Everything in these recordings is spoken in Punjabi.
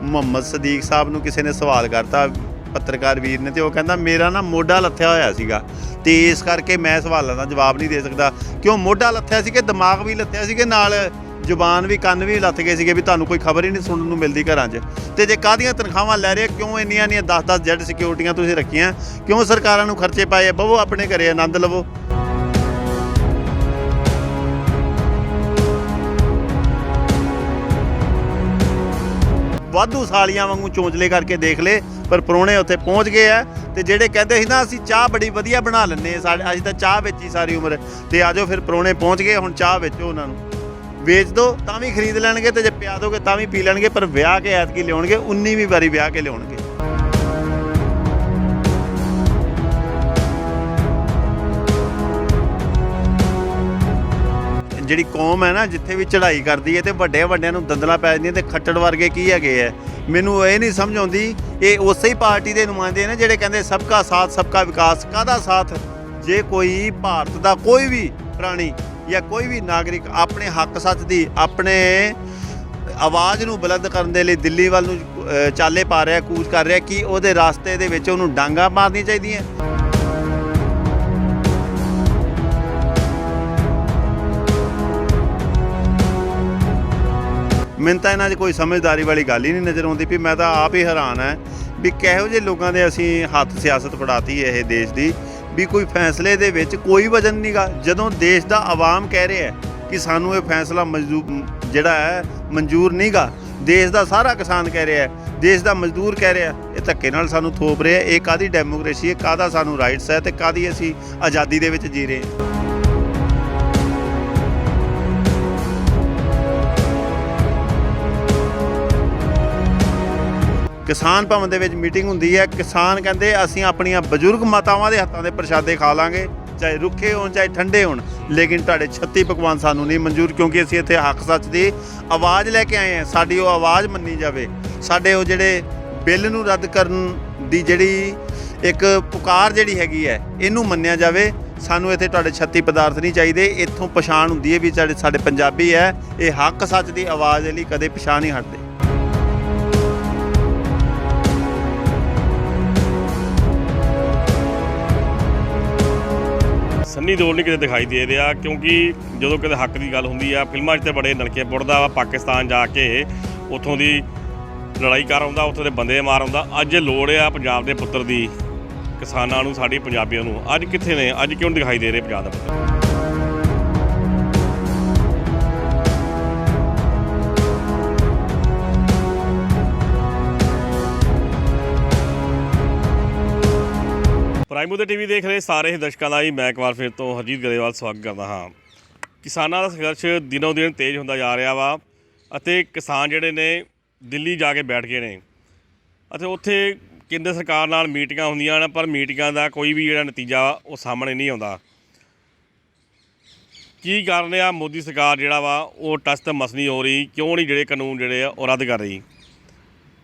ਮੁਹੰਮਦ ਸਦੀਕ ਸਾਹਿਬ ਨੂੰ ਕਿਸੇ ਨੇ ਸਵਾਲ ਕਰਤਾ ਪੱਤਰਕਾਰ ਵੀਰ ਨੇ, ਤੇ ਉਹ ਕਹਿੰਦਾ ਮੇਰਾ ਨਾ ਮੋਢਾ ਲੱਥਿਆ ਹੋਇਆ ਸੀਗਾ ਤੇ ਇਸ ਕਰਕੇ ਮੈਂ ਸਵਾਲਾਂ ਦਾ ਜਵਾਬ ਨਹੀਂ ਦੇ ਸਕਦਾ। ਕਿਉਂ ਮੋਢਾ ਲੱਥਿਆ ਸੀ ਕਿ ਦਿਮਾਗ ਵੀ ਲੱਥਿਆ ਸੀ ਕਿ ਨਾਲ ਜ਼ੁਬਾਨ ਵੀ ਕੰਨ ਵੀ ਲੱਥ ਗਏ ਸੀਗੇ ਵੀ ਤੁਹਾਨੂੰ ਕੋਈ ਖਬਰ ਹੀ ਨਹੀਂ ਸੁਣਨ ਨੂੰ ਮਿਲਦੀ ਘਰਾਂ 'ਚ। ਤੇ ਜੇ ਕਾਹਦੀਆਂ ਤਨਖਾਹਾਂ ਲੈ ਰਹੇ, ਕਿਉਂ ਇੰਨੀਆਂ 10-10 ਜੈਡ ਸਿਕਿਉਰਟੀਆਂ ਤੁਸੀਂ ਰੱਖੀਆਂ, ਕਿਉਂ ਸਰਕਾਰਾਂ ਨੂੰ ਖਰਚੇ ਪਾਏ? ਬਵੋ ਆਪਣੇ ਘਰੇ ਆਨੰਦ ਲਵੋ। ਵਾਧੂ ਸਾਲੀਆਂ ਵਾਂਗੂ ਚੋਂਚਲੇ ਕਰਕੇ ਦੇਖ ਲਏ, ਪਰ ਪ੍ਰਾਹੁਣੇ ਉੱਥੇ ਪਹੁੰਚ ਗਏ ਆ। ਤੇ ਜਿਹੜੇ ਕਹਿੰਦੇ ਸੀ ਨਾ ਅਸੀਂ ਚਾਹ ਬੜੀ ਵਧੀਆ ਬਣਾ ਲੈਂਦੇ ਸਾਡੇ, ਅਸੀਂ ਤਾਂ ਚਾਹ ਵੇਚੀ ਸਾਰੀ ਉਮਰ, ਤੇ ਆਜੋ ਫਿਰ ਪ੍ਰਾਹੁਣੇ ਪਹੁੰਚ ਗਏ। ਹੁਣ ਚਾਹ ਵੇਚੋ, ਉਹਨਾਂ ਨੂੰ ਵੇਚ ਦਿਓ ਤਾਂ ਵੀ ਖਰੀਦ ਲੈਣਗੇ, ਤੇ ਜੇ ਪਿਆ ਦੋਗੇ ਤਾਂ ਵੀ ਪੀ ਲੈਣਗੇ, ਪਰ ਵਿਆਹ ਕੇ ਐਤਕੀ ਲਿਆਉਣਗੇ, 19ਵੀਂ ਵਾਰੀ ਵਿਆਹ ਕੇ ਲਿਆਉਣਗੇ। ਜਿਹੜੀ ਕੌਮ ਹੈ ਨਾ, ਜਿੱਥੇ ਵੀ ਚੜ੍ਹਾਈ ਕਰਦੀ ਹੈ ਤੇ ਵੱਡਿਆਂ ਨੂੰ ਦੰਦਲਾਂ ਪੈ ਜਾਂਦੀਆਂ, ਤੇ ਖੱਟੜ ਵਰਗੇ ਕੀ ਹੈਗੇ ਹੈ, ਮੈਨੂੰ ਇਹ ਨਹੀਂ ਸਮਝ ਆਉਂਦੀ। ਇਹ ਉਸੇ ਹੀ ਪਾਰਟੀ ਦੇ ਨੁਮਾਇੰਦੇ ਨੇ ਜਿਹੜੇ ਕਹਿੰਦੇ ਸਬਕਾ ਸਾਥ ਸਬਕਾ ਵਿਕਾਸ। ਕਾਹਦਾ ਸਾਥ? ਜੇ ਕੋਈ ਭਾਰਤ ਦਾ ਕੋਈ ਵੀ ਪ੍ਰਾਣੀ ਜਾਂ ਕੋਈ ਵੀ ਨਾਗਰਿਕ ਆਪਣੇ ਹੱਕ ਸੱਚ ਦੀ, ਆਪਣੇ ਆਵਾਜ਼ ਨੂੰ ਬੁਲੰਦ ਕਰਨ ਦੇ ਲਈ ਦਿੱਲੀ ਵੱਲ ਨੂੰ ਚਾਲੇ ਪਾ ਰਿਹਾ, ਕੂਚ ਕਰ ਰਿਹਾ, ਕਿ ਉਹਦੇ ਰਾਸਤੇ ਦੇ ਵਿੱਚ ਉਹਨੂੰ ਡਾਂਗਾ ਮਾਰਨੀਆਂ ਚਾਹੀਦੀਆਂ? ਮੈਨੂੰ ਤਾਂ ਇਹਨਾਂ 'ਚ ਕੋਈ ਸਮਝਦਾਰੀ ਵਾਲੀ ਗੱਲ ਹੀ ਨਹੀਂ ਨਜ਼ਰ ਆਉਂਦੀ। ਵੀ ਮੈਂ ਤਾਂ ਆਪ ਹੀ ਹੈਰਾਨ ਹੈ ਵੀ ਕਿਹੋ ਜਿਹੇ ਲੋਕਾਂ ਦੇ ਅਸੀਂ ਹੱਥ ਸਿਆਸਤ ਫੜਾਤੀ ਇਹ ਦੇਸ਼ ਦੀ, ਵੀ ਕੋਈ ਫੈਸਲੇ ਦੇ ਵਿੱਚ ਕੋਈ ਵਜਨ ਨਹੀਂ ਗਾ। ਜਦੋਂ ਦੇਸ਼ ਦਾ ਆਵਾਮ ਕਹਿ ਰਿਹਾ ਕਿ ਸਾਨੂੰ ਇਹ ਫੈਸਲਾ ਜਿਹੜਾ ਹੈ ਮਨਜ਼ੂਰ ਨਹੀਂ ਗਾ, ਦੇਸ਼ ਦਾ ਸਾਰਾ ਕਿਸਾਨ ਕਹਿ ਰਿਹਾ, ਦੇਸ਼ ਦਾ ਮਜ਼ਦੂਰ ਕਹਿ ਰਿਹਾ, ਇਹ ਧੱਕੇ ਨਾਲ ਸਾਨੂੰ ਥੋਪ ਰਿਹਾ। ਇਹ ਕਾਹਦੀ ਡੈਮੋਕ੍ਰੇਸੀ ਹੈ? ਕਾਹਦਾ ਸਾਨੂੰ ਰਾਈਟਸ ਹੈ? ਤੇ ਕਾਹਦੀ ਅਸੀਂ ਆਜ਼ਾਦੀ ਦੇ ਵਿੱਚ ਜੀ ਰਹੇ ਹਾਂ? ਕਿਸਾਨ ਭਵਨ ਦੇ ਵਿੱਚ ਮੀਟਿੰਗ ਹੁੰਦੀ ਹੈ। ਕਿਸਾਨ ਕਹਿੰਦੇ ਅਸੀਂ ਆਪਣੀਆਂ ਬਜ਼ੁਰਗ ਮਾਤਾਵਾਂ ਦੇ ਹੱਥਾਂ ਦੇ ਪ੍ਰਸ਼ਾਦੇ ਖਾ ਲਾਂਗੇ, ਚਾਹੇ ਰੁੱਖੇ ਹੋਣ ਚਾਹੇ ਠੰਡੇ ਹੋਣ, ਲੇਕਿਨ ਤੁਹਾਡੇ 36 ਪਕਵਾਨ ਸਾਨੂੰ ਨਹੀਂ ਮਨਜ਼ੂਰ, ਕਿਉਂਕਿ ਅਸੀਂ ਇੱਥੇ ਹੱਕ ਸੱਚ ਦੀ ਆਵਾਜ਼ ਲੈ ਕੇ ਆਏ ਹਾਂ। ਸਾਡੀ ਉਹ ਆਵਾਜ਼ ਮੰਨੀ ਜਾਵੇ। ਸਾਡੇ ਉਹ ਜਿਹੜੇ ਬਿੱਲ ਨੂੰ ਰੱਦ ਕਰਨ ਦੀ ਜਿਹੜੀ ਇੱਕ ਪੁਕਾਰ ਜਿਹੜੀ ਹੈਗੀ ਹੈ, ਇਹਨੂੰ ਮੰਨਿਆ ਜਾਵੇ। ਸਾਨੂੰ ਇੱਥੇ ਤੁਹਾਡੇ 36 ਪਦਾਰਥ ਨਹੀਂ ਚਾਹੀਦੇ। ਇੱਥੋਂ ਪਛਾਣ ਹੁੰਦੀ ਹੈ ਵੀ ਸਾਡੇ ਪੰਜਾਬੀ ਹੈ, ਇਹ ਹੱਕ ਸੱਚ ਦੀ ਆਵਾਜ਼ ਦੇ ਲਈ ਕਦੇ ਪਿਛਾਂਹ ਨਹੀਂ ਹਟਦੇ। ਸੰਨੀ ਦਿਓਲ ਨਹੀਂ ਕਿਤੇ ਦਿਖਾਈ ਦੇ ਰਿਹਾ, ਕਿਉਂਕਿ ਜਦੋਂ ਕਿਤੇ ਹੱਕ ਦੀ ਗੱਲ ਹੁੰਦੀ ਆ ਫਿਲਮਾਂ 'ਚ ਤਾਂ ਬੜੇ ਨਲਕੇ ਪੁੱਟਦਾ ਵਾ, ਪਾਕਿਸਤਾਨ ਜਾ ਕੇ ਉੱਥੋਂ ਦੀ ਲੜਾਈ ਕਰ ਆਉਂਦਾ, ਉੱਥੋਂ ਦੇ ਬੰਦੇ ਮਾਰ ਆਉਂਦਾ। ਅੱਜ ਲੋੜ ਆ ਪੰਜਾਬ ਦੇ ਪੁੱਤਰ ਦੀ, ਕਿਸਾਨਾਂ ਨੂੰ, ਸਾਡੀ ਪੰਜਾਬੀਆਂ ਨੂੰ। ਅੱਜ ਕਿੱਥੇ ਨੇ? ਅੱਜ ਕਿਉਂ ਨਹੀਂ ਦਿਖਾਈ ਦੇ ਰਹੇ ਪੰਜਾਬ ਦਾ ਪੁੱਤਰ? ਪ੍ਰਾਈਮ ਮੁੱਦੇ ਟੀਵੀ ਦੇਖ ਰਹੇ ਸਾਰੇ ਹੀ ਦਰਸ਼ਕਾਂ ਦਾ ਮੈਂ ਇੱਕ ਵਾਰ ਫਿਰ ਤੋਂ ਹਰਜੀਤ ਗਰੇਵਾਲ ਸਵਾਗਤ ਕਰਦਾ ਹਾਂ। ਕਿਸਾਨਾਂ ਦਾ ਸੰਘਰਸ਼ ਦਿਨੋਂ ਦਿਨ ਤੇਜ਼ ਹੁੰਦਾ ਜਾ ਰਿਹਾ ਵਾ, ਅਤੇ ਕਿਸਾਨ ਜਿਹੜੇ ਨੇ ਦਿੱਲੀ ਜਾ ਕੇ ਬੈਠ ਗਏ ਨੇ, ਅਤੇ ਉੱਥੇ ਕੇਂਦਰ ਸਰਕਾਰ ਨਾਲ ਮੀਟਿੰਗਾਂ ਹੁੰਦੀਆਂ ਨੇ, ਪਰ ਮੀਟਿੰਗਾਂ ਦਾ ਕੋਈ ਵੀ ਜਿਹੜਾ ਨਤੀਜਾ ਉਹ ਸਾਹਮਣੇ ਨਹੀਂ ਆਉਂਦਾ। ਕੀ ਕਾਰਨ ਆ? ਮੋਦੀ ਸਰਕਾਰ ਜਿਹੜਾ ਵਾ ਉਹ ਟਸ ਤੇ ਮਸ ਨਹੀਂ ਹੋ ਰਹੀ, ਕਿਉਂ ਨਹੀਂ ਜਿਹੜੇ ਕਾਨੂੰਨ ਜਿਹੜੇ ਆ ਉਹ ਰੱਦ ਕਰ ਰਹੀ?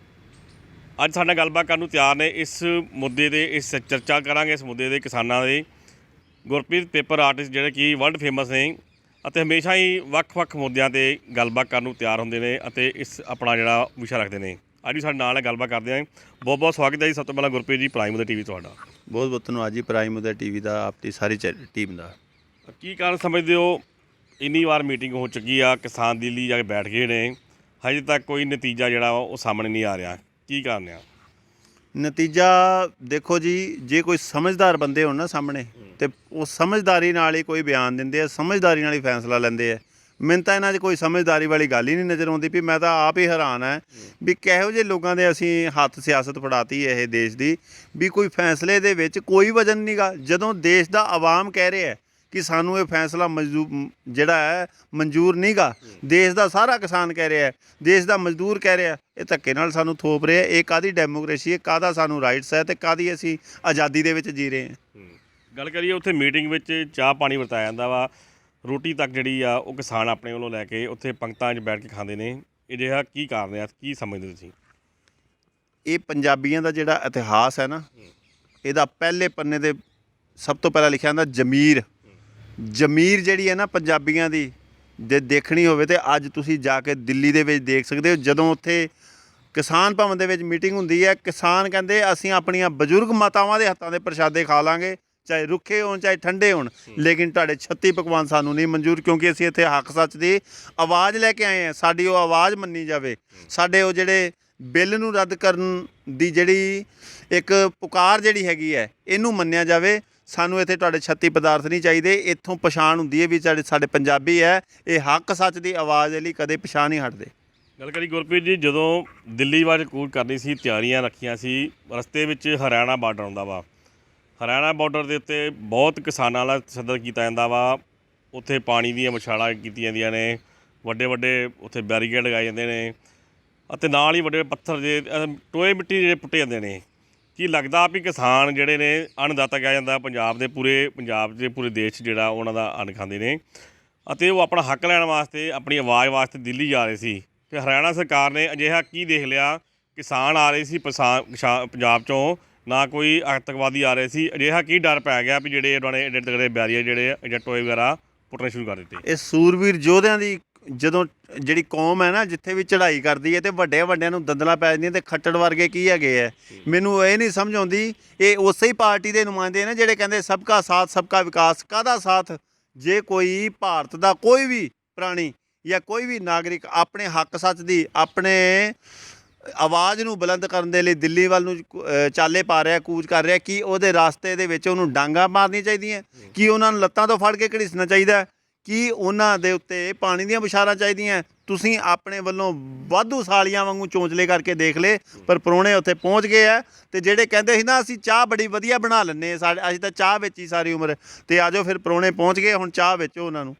ਅੱਜ ਸਾਡੇ ਨਾਲ ਗੱਲਬਾਤ ਕਰਨ ਨੂੰ ਤਿਆਰ ਨੇ ਇਸ ਮੁੱਦੇ 'ਤੇ, ਇਸ ਚਰਚਾ ਕਰਾਂਗੇ ਇਸ ਮੁੱਦੇ ਦੇ ਕਿਸਾਨਾਂ ਦੇ। ਗੁਰਪ੍ਰੀਤ ਪੇਪਰ ਆਰਟਿਸਟ ਜਿਹੜੇ ਕਿ ਵਰਲਡ ਫੇਮਸ ਨੇ, ਅਤੇ ਹਮੇਸ਼ਾ ਹੀ ਵੱਖ-ਵੱਖ ਮੁੱਦਿਆਂ 'ਤੇ ਗੱਲਬਾਤ ਕਰਨ ਨੂੰ ਤਿਆਰ ਹੁੰਦੇ ਨੇ, ਅਤੇ ਇਸ ਆਪਣਾ ਜਿਹੜਾ ਵਿਸ਼ਾ ਰੱਖਦੇ ਨੇ। ਅੱਜ ਵੀ ਸਾਡੇ ਨਾਲ ਗੱਲਬਾਤ ਕਰਦੇ ਹਾਂ। ਬਹੁਤ ਬਹੁਤ ਸਵਾਗਤ ਹੈ ਜੀ। ਸਭ ਤੋਂ ਪਹਿਲਾਂ ਗੁਰਪ੍ਰੀਤ ਜੀ, ਪ੍ਰਾਈਮ ਮੁੱਦੇ ਟੀਵੀ ਤੁਹਾਡਾ। ਬਹੁਤ ਬਹੁਤ ਧੰਨਵਾਦ ਜੀ ਪ੍ਰਾਈਮ ਮੁੱਦੇ ਟੀਵੀ ਦਾ, ਆਪਣੀ ਸਾਰੀ ਟੀਮ ਦਾ। ਕੀ ਕਾਰਨ ਸਮਝਦੇ ਹੋ ਇੰਨੀ ਵਾਰ ਮੀਟਿੰਗ ਹੋ ਚੁੱਕੀ ਆ, ਕਿਸਾਨ ਦਿੱਲੀ ਜਾ ਕੇ ਬੈਠ ਗਏ ਨੇ, ਹਜੇ ਤੱਕ ਕੋਈ ਨਤੀਜਾ ਜਿਹੜਾ ਉਹ ਸਾਹਮਣੇ ਨਹੀਂ ਆ ਰਿਹਾ? ਕੀ ਕਾਰਨ ਆ? ਨਤੀਜਾ ਦੇਖੋ ਜੀ, ਜੇ ਕੋਈ ਸਮਝਦਾਰ ਬੰਦੇ ਹੋਣ ਨਾ ਸਾਹਮਣੇ, ਤੇ ਉਹ ਸਮਝਦਾਰੀ ਨਾਲ ਹੀ ਕੋਈ ਬਿਆਨ ਦਿੰਦੇ ਆ, ਸਮਝਦਾਰੀ ਨਾਲ ਹੀ ਫੈਸਲਾ ਲੈਂਦੇ ਆ। ਮੈਨੂੰ ਤਾਂ ਇਹਨਾਂ 'ਚ ਕੋਈ ਸਮਝਦਾਰੀ ਵਾਲੀ ਗੱਲ ਹੀ ਨਹੀਂ ਨਜ਼ਰ ਆਉਂਦੀ। ਵੀ ਮੈਂ ਤਾਂ ਆਪ ਹੀ ਹੈਰਾਨ ਹੈ ਵੀ ਕਿਹੋ ਜਿਹੇ ਲੋਕਾਂ ਦੇ ਅਸੀਂ ਹੱਥ ਸਿਆਸਤ ਫੜਾਤੀ ਇਹ ਦੇਸ਼ ਦੀ, ਵੀ ਕੋਈ ਫੈਸਲੇ ਦੇ ਵਿੱਚ ਕੋਈ ਵਜਨ ਨਹੀਂ ਗਾ। ਜਦੋਂ ਦੇਸ਼ ਦਾ ਆਵਾਮ ਕਹਿ ਰਿਹਾ ਕਿ ਸਾਨੂੰ ਇਹ ਫੈਸਲਾ ਜਿਹੜਾ ਹੈ ਮਨਜ਼ੂਰ ਨਹੀਂ ਗਾ, ਦੇਸ਼ ਦਾ ਸਾਰਾ ਕਿਸਾਨ ਕਹਿ ਰਿਹਾ, ਦੇਸ਼ ਦਾ ਮਜ਼ਦੂਰ ਕਹਿ ਰਿਹਾ, ਇਹ ਧੱਕੇ ਨਾਲ ਸਾਨੂੰ ਥੋਪ ਰਿਹਾ। ਇਹ ਕਾਹਦੀ ਡੈਮੋਕ੍ਰੇਸੀ ਹੈ? ਕਾਹਦਾ ਸਾਨੂੰ ਰਾਈਟਸ ਹੈ? ਤੇ ਕਾਹਦੀ ਅਸੀਂ ਆਜ਼ਾਦੀ ਦੇ ਵਿੱਚ ਜੀ ਰਹੇ ਹਾਂ? ਗੱਲ ਕਰੀਏ ਉੱਥੇ ਮੀਟਿੰਗ ਵਿੱਚ ਚਾਹ ਪਾਣੀ ਵਰਤਾਇਆ ਜਾਂਦਾ ਵਾ, ਰੋਟੀ ਤੱਕ ਜਿਹੜੀ ਆ ਉਹ ਕਿਸਾਨ ਆਪਣੇ ਵੱਲੋਂ ਲੈ ਕੇ ਉੱਥੇ ਪੰਗਤਾਂ 'ਚ ਬੈਠ ਕੇ ਖਾਂਦੇ ਨੇ। ਇਹ ਜਿਹੜਾ ਕੀ ਕਾਰਨ ਆ? ਕੀ ਸਮਝਦੇ ਤੁਸੀਂ? ਇਹ ਪੰਜਾਬੀਆਂ ਦਾ ਜਿਹੜਾ ਇਤਿਹਾਸ ਹੈ ਨਾ, ਇਹਦਾ ਪਹਿਲੇ ਪੰਨੇ 'ਤੇ ਸਭ ਤੋਂ ਪਹਿਲਾਂ ਲਿਖਿਆ ਹੁੰਦਾ ਜ਼ਮੀਰ। ਜ਼ਮੀਰ ਜਿਹੜੀ ਹੈ ਨਾ ਪੰਜਾਬੀਆਂ ਦੀ, ਜੇ ਦੇਖਣੀ ਹੋਵੇ ਤਾਂ ਅੱਜ ਤੁਸੀਂ ਜਾ ਕੇ ਦਿੱਲੀ ਦੇ ਵਿੱਚ ਦੇਖ ਸਕਦੇ ਹੋ। ਜਦੋਂ ਉੱਥੇ ਕਿਸਾਨ ਭਵਨ ਦੇ ਵਿੱਚ ਮੀਟਿੰਗ ਹੁੰਦੀ ਹੈ। ਕਿਸਾਨ ਕਹਿੰਦੇ ਅਸੀਂ ਆਪਣੀਆਂ ਬਜ਼ੁਰਗ ਮਾਤਾਵਾਂ ਦੇ ਹੱਥਾਂ ਦੇ ਪ੍ਰਸ਼ਾਦੇ ਖਾ ਲਾਂਗੇ, ਚਾਹੇ ਰੁੱਖੇ ਹੋਣ ਚਾਹੇ ਠੰਡੇ ਹੋਣ, ਲੇਕਿਨ ਤੁਹਾਡੇ 36 ਪਕਵਾਨ ਸਾਨੂੰ ਨਹੀਂ ਮਨਜ਼ੂਰ, ਕਿਉਂਕਿ ਅਸੀਂ ਇੱਥੇ ਹੱਕ ਸੱਚ ਦੀ ਆਵਾਜ਼ ਲੈ ਕੇ ਆਏ ਹਾਂ। ਸਾਡੀ ਉਹ ਆਵਾਜ਼ ਮੰਨੀ ਜਾਵੇ। ਸਾਡੇ ਉਹ ਜਿਹੜੇ ਬਿੱਲ ਨੂੰ ਰੱਦ ਕਰਨ ਦੀ ਜਿਹੜੀ ਇੱਕ ਪੁਕਾਰ ਜਿਹੜੀ ਹੈਗੀ ਹੈ, ਇਹਨੂੰ ਮੰਨਿਆ ਜਾਵੇ। ਸਾਨੂੰ ਇੱਥੇ ਤੁਹਾਡੇ 36 ਪਦਾਰਥ ਨਹੀਂ ਚਾਹੀਦੇ। ਇੱਥੋਂ ਪਛਾਣ ਹੁੰਦੀ ਹੈ ਵੀ ਸਾਡੇ ਪੰਜਾਬੀ ਹੈ, ਇਹ ਹੱਕ ਸੱਚ ਦੀ ਆਵਾਜ਼ ਦੇ ਲਈ ਕਦੇ ਪਛਾਣ ਨਹੀਂ ਹਟਦੇ। ਗੱਲ ਕਰੀ ਗੁਰਪ੍ਰੀਤ ਜੀ, ਜਦੋਂ ਦਿੱਲੀ ਵੱਲ ਕੂਚ ਕਰਨੀ ਸੀ, ਤਿਆਰੀਆਂ ਰੱਖੀਆਂ ਸੀ, ਰਸਤੇ ਵਿੱਚ ਹਰਿਆਣਾ ਬਾਰਡਰ ਆਉਂਦਾ ਵਾ। ਹਰਿਆਣਾ ਬਾਰਡਰ ਦੇ ਉੱਤੇ ਬਹੁਤ ਕਿਸਾਨਾਂ ਦਾ ਸੱਦਾ ਕੀਤਾ ਜਾਂਦਾ ਵਾ। ਉੱਥੇ ਪਾਣੀ ਦੀਆਂ ਮਛਾਲਾਂ ਕੀਤੀਆਂ ਜਾਂਦੀਆਂ ਨੇ, ਵੱਡੇ ਵੱਡੇ ਉੱਥੇ ਬੈਰੀਕੇਡ ਲਗਾਏ ਜਾਂਦੇ ਨੇ, ਅਤੇ ਨਾਲ ਹੀ ਵੱਡੇ ਪੱਥਰ ਜੇ ਟੋਏ ਮਿੱਟੀ ਜਿਹੜੇ ਪੁੱਟੇ ਜਾਂਦੇ ਨੇ। ਕੀ ਲੱਗਦਾ ਵੀ ਕਿਸਾਨ ਜਿਹੜੇ ਨੇ ਅੰਨਦਾਤਾ ਕਿਹਾ ਜਾਂਦਾ ਪੰਜਾਬ ਦੇ ਪੂਰੇ ਦੇਸ਼ 'ਚ ਜਿਹੜਾ ਉਹਨਾਂ ਦਾ ਅੰਨ ਖਾਂਦੇ ਨੇ, ਅਤੇ ਉਹ ਆਪਣਾ ਹੱਕ ਲੈਣ ਵਾਸਤੇ ਆਪਣੀ ਆਵਾਜ਼ ਵਾਸਤੇ ਦਿੱਲੀ ਜਾ ਰਹੇ ਸੀ। ਅਤੇ ਹਰਿਆਣਾ ਸਰਕਾਰ ਨੇ ਅਜਿਹਾ ਕੀ ਦੇਖ ਲਿਆ? ਕਿਸਾਨ ਆ ਰਹੇ ਸੀ ਪੰਜਾਬ 'ਚੋਂ, ਨਾ ਕੋਈ ਆਤੰਕਵਾਦੀ ਆ ਰਹੇ ਸੀ। ਅਜਿਹਾ ਕੀ ਡਰ ਪੈ ਗਿਆ ਵੀ ਜਿਹੜੇ ਉਹਨਾਂ ਨੇ ਐਡੇ ਤਗੜੇ ਬੈਰੀਅਰ ਜਿਹੜੇ ਜਾਂ ਟੋਏ ਵਗੈਰਾ ਪੁੱਟਣੇ ਸ਼ੁਰੂ ਕਰ ਦਿੱਤੇ? ਇਹ ਸੂਰਵੀਰ ਯੋਧਿਆਂ ਦੀ ਜਦੋਂ ਜਿਹੜੀ ਕੌਮ ਹੈ ਨਾ, ਜਿੱਥੇ ਵੀ ਚੜ੍ਹਾਈ ਕਰਦੀ ਹੈ ਤੇ ਵੱਡਿਆਂ ਨੂੰ ਦੰਦਲਾਂ ਪੈ ਜਾਂਦੀਆਂ, ਤੇ ਖੱਟੜ ਵਰਗੇ ਕੀ ਹੈਗੇ ਹੈ। ਮੈਨੂੰ ਇਹ ਨਹੀਂ ਸਮਝ ਆਉਂਦੀ, ਇਹ ਉਸੇ ਹੀ ਪਾਰਟੀ ਦੇ ਨੁਮਾਇੰਦੇ ਨੇ ਜਿਹੜੇ ਕਹਿੰਦੇ ਸਬਕਾ ਸਾਥ ਸਬਕਾ ਵਿਕਾਸ। ਕਾਹਦਾ ਸਾਥ? ਜੇ ਕੋਈ ਭਾਰਤ ਦਾ ਕੋਈ ਵੀ ਪ੍ਰਾਣੀ ਜਾਂ ਕੋਈ ਵੀ ਨਾਗਰਿਕ ਆਪਣੇ ਹੱਕ ਸੱਚ ਦੀ ਆਪਣੇ ਆਵਾਜ਼ ਨੂੰ ਬੁਲੰਦ ਕਰਨ ਦੇ ਲਈ ਦਿੱਲੀ ਵੱਲ ਨੂੰ ਚਾਲੇ ਪਾ ਰਿਹਾ, ਕੂਚ ਕਰ ਰਿਹਾ, ਕੀ ਉਹਦੇ ਰਾਸਤੇ ਦੇ ਵਿੱਚ ਉਹਨੂੰ ਡਾਂਗਾ ਮਾਰਨੀਆਂ ਚਾਹੀਦੀਆਂ? ਕੀ ਉਹਨਾਂ ਨੂੰ ਲੱਤਾਂ ਤੋਂ ਫੜ ਕੇ ਘੜੀਸਣਾ ਚਾਹੀਦਾ? ਕੀ ਉਹਨਾਂ ਦੇ ਉੱਤੇ ਪਾਣੀ ਦੀਆਂ ਬੁਛਾਰਾਂ ਚਾਹੀਦੀਆਂ? ਤੁਸੀਂ ਆਪਣੇ ਵੱਲੋਂ ਵਾਧੂ ਸਾਲੀਆਂ ਵਾਂਗੂ ਚੋਂਚਲੇ ਕਰਕੇ ਦੇਖ ਲਏ, ਪਰ ਪ੍ਰਾਹੁਣੇ ਉੱਥੇ ਪਹੁੰਚ ਗਏ ਆ। ਤੇ ਜਿਹੜੇ ਕਹਿੰਦੇ ਸੀ ਨਾ ਅਸੀਂ ਚਾਹ ਬੜੀ ਵਧੀਆ ਬਣਾ ਲੈਂਦੇ, ਅਸੀਂ ਤਾਂ ਚਾਹ ਵੇਚੀ ਸਾਰੀ ਉਮਰ, ਤੇ ਆਜੋ ਫਿਰ ਪ੍ਰਾਹੁਣੇ ਪਹੁੰਚ ਗਏ। ਹੁਣ ਚਾਹ ਵੇਚੋ, ਉਹਨਾਂ ਨੂੰ